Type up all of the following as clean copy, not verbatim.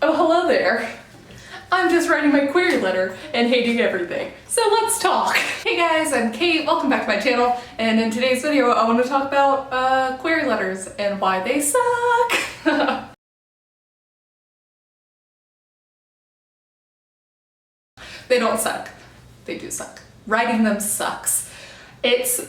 Oh, hello there. I'm just writing my query letter and hating everything. So let's talk. Hey guys, I'm Kate. Welcome back to my channel. And in today's video, I want to talk about query letters and why they suck. They don't suck. They do suck. Writing them sucks. It's...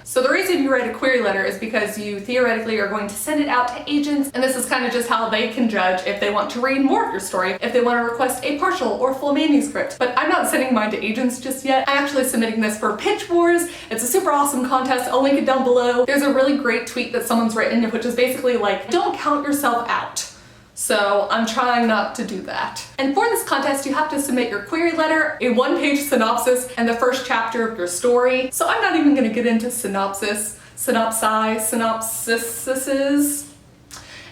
So the reason you write a query letter is because you theoretically are going to send it out to agents, and this is kind of just how they can judge if they want to read more of your story, if they want to request a partial or full manuscript. But I'm not sending mine to agents just yet. I'm actually submitting this for Pitch Wars. It's a super awesome contest. I'll link it down below. There's a really great tweet that someone's written, which is basically like, don't count yourself out. So I'm trying not to do that. And for this contest, you have to submit your query letter, a one-page synopsis, and the first chapter of your story. So I'm not even gonna get into synopsises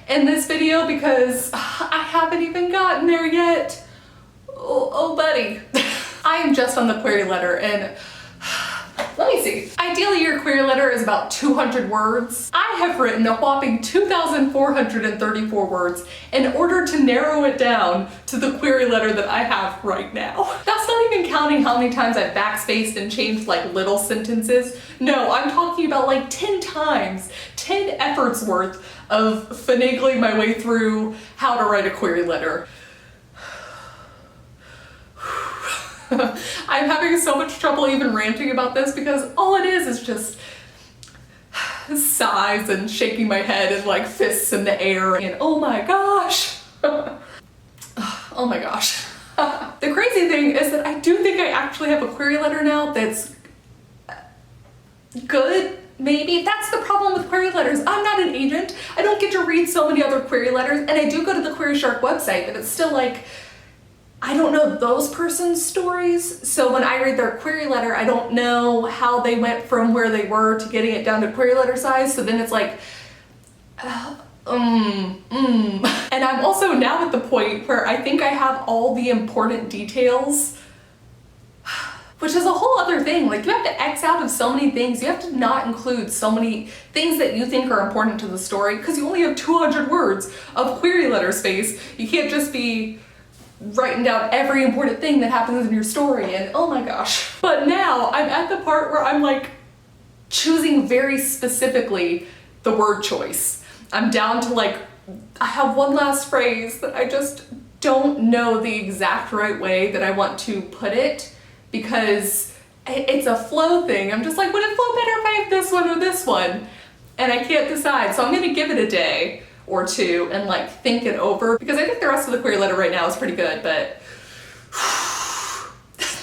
in this video because I haven't even gotten there yet. Oh buddy. I am just on the query letter and let me see. Ideally, your query letter is about 200 words. I have written a whopping 2,434 words in order to narrow it down to the query letter that I have right now. That's not even counting how many times I've backspaced and changed like little sentences. No, I'm talking about like 10 times, 10 efforts worth of finagling my way through how to write a query letter. I'm having so much trouble even ranting about this because all it is just sighs and shaking my head and like fists in the air and oh my gosh. Oh my gosh. The crazy thing is that I do think I actually have a query letter now that's good. Maybe that's the problem with query letters. I'm not an agent. I don't get to read so many other query letters, and I do go to the Query Shark website, but it's still like, I don't know those person's stories, so when I read their query letter, I don't know how they went from where they were to getting it down to query letter size, so then it's like, And I'm also now at the point where I think I have all the important details, which is a whole other thing. Like, you have to X out of so many things. You have to not include so many things that you think are important to the story because you only have 200 words of query letter space. You can't just be writing down every important thing that happens in your story and oh my gosh. But now I'm at the part where I'm like choosing very specifically the word choice. I'm down to like, I have one last phrase that I just don't know the exact right way that I want to put it because it's a flow thing. I'm just like, would it flow better if I have this one or this one? And I can't decide, so I'm gonna give it a day or two and like think it over because I think the rest of the query letter right now is pretty good, but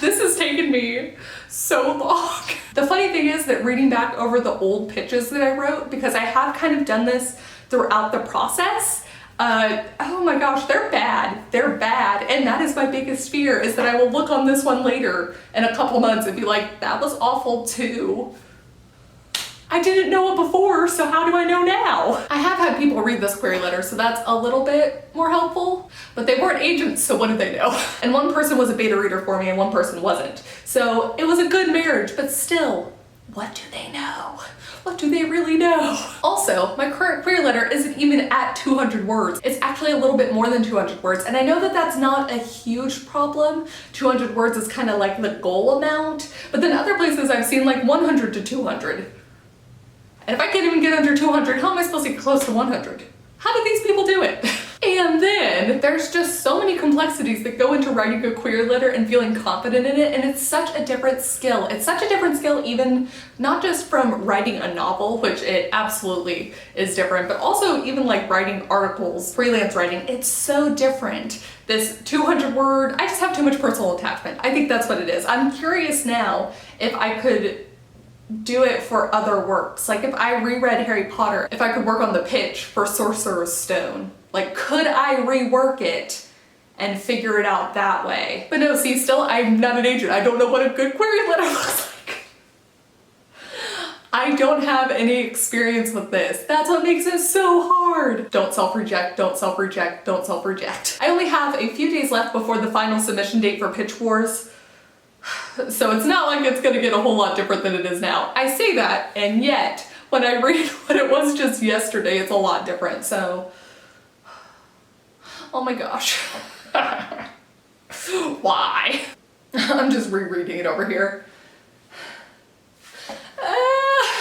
this has taken me so long. The funny thing is that reading back over the old pitches that I wrote, because I have kind of done this throughout the process, oh my gosh, they're bad. They're bad. And that is my biggest fear, is that I will look on this one later in a couple months and be like, that was awful too. I didn't know it before, so how do I know now? I have had people read this query letter, so that's a little bit more helpful, but they weren't agents, so what did they know? And one person was a beta reader for me and one person wasn't. So it was a good marriage, but still, what do they know? What do they really know? Also, my current query letter isn't even at 200 words. It's actually a little bit more than 200 words, and I know that that's not a huge problem. 200 words is kind of like the goal amount, but then other places I've seen like 100 to 200. And if I can't even get under 200, how am I supposed to get close to 100? How do these people do it? And then there's just so many complexities that go into writing a query letter and feeling confident in it, and it's such a different skill. It's such a different skill even not just from writing a novel, which it absolutely is different, but also even like writing articles, freelance writing, it's so different. This 200 word, I just have too much personal attachment. I think that's what it is. I'm curious now if I could do it for other works. Like if I reread Harry Potter, if I could work on the pitch for Sorcerer's Stone, like could I rework it and figure it out that way? But no, see, still I'm not an agent. I don't know what a good query letter looks like. I don't have any experience with this. That's what makes it so hard. Don't self-reject, don't self-reject, don't self-reject. I only have a few days left before the final submission date for Pitch Wars. So it's not like it's gonna get a whole lot different than it is now. I say that, and yet, when I read what it was just yesterday, it's a lot different, so Oh my gosh. Why? I'm just rereading it over here.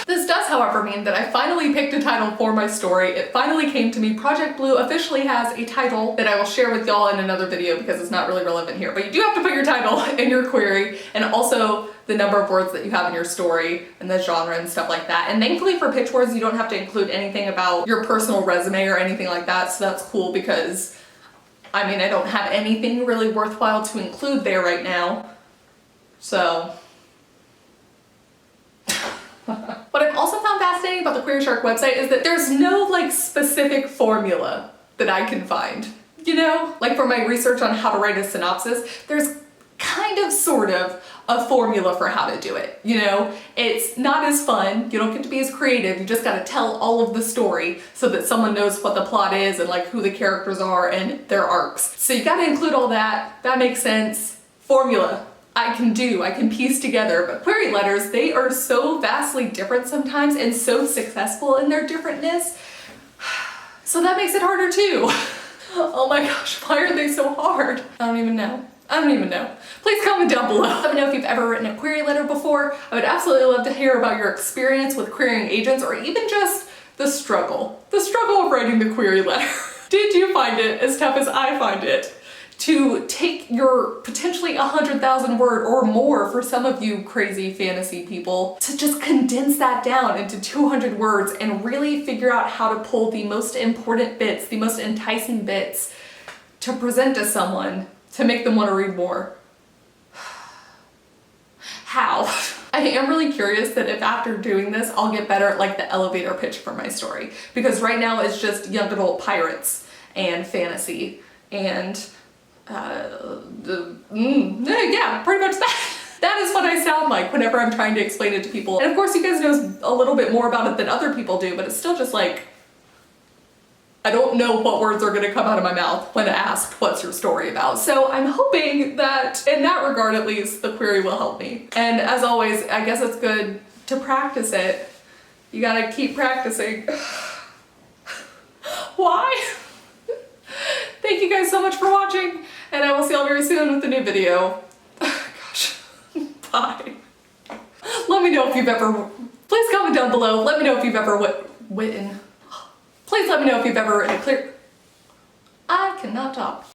This does, however, mean that I finally picked a title for my story. It finally came to me. Project Blue officially has a title that I will share with y'all in another video because it's not really relevant here. But you do have to put your title in your query and also the number of words that you have in your story and the genre and stuff like that. And thankfully for pitch words, you don't have to include anything about your personal resume or anything like that. So that's cool because, I mean, I don't have anything really worthwhile to include there right now. So. What I've also found fascinating about the Query Shark website is that there's no like specific formula that I can find. You know, like for my research on how to write a synopsis, there's kind of sort of a formula for how to do it. You know, it's not as fun. You don't get to be as creative. You just got to tell all of the story so that someone knows what the plot is and like who the characters are and their arcs. So you got to include all that. That makes sense. Formula. I can piece together, but query letters, they are so vastly different sometimes and so successful in their differentness. So that makes it harder too. Oh my gosh, why are they so hard? I don't even know. Please comment down below. Let me know if you've ever written a query letter before. I would absolutely love to hear about your experience with querying agents or even just the struggle of writing the query letter. Did you find it as tough as I find it? To take your potentially 100,000 word or more for some of you crazy fantasy people, to just condense that down into 200 words and really figure out how to pull the most important bits, the most enticing bits to present to someone to make them want to read more. How? I am really curious that if after doing this, I'll get better at like the elevator pitch for my story. Because right now it's just young adult pirates and fantasy and yeah, pretty much that. That is what I sound like whenever I'm trying to explain it to people. And of course you guys know a little bit more about it than other people do, but it's still just like, I don't know what words are gonna come out of my mouth when asked what's your story about. So I'm hoping that in that regard at least, the query will help me. And as always, I guess it's good to practice it. You gotta keep practicing. Why? Thank you guys so much for watching, and I will see y'all very soon with a new video. Gosh, bye. Let me know if you've ever, please comment down below, let me know if you've ever written, please let me know if you've ever written a clear, I cannot talk.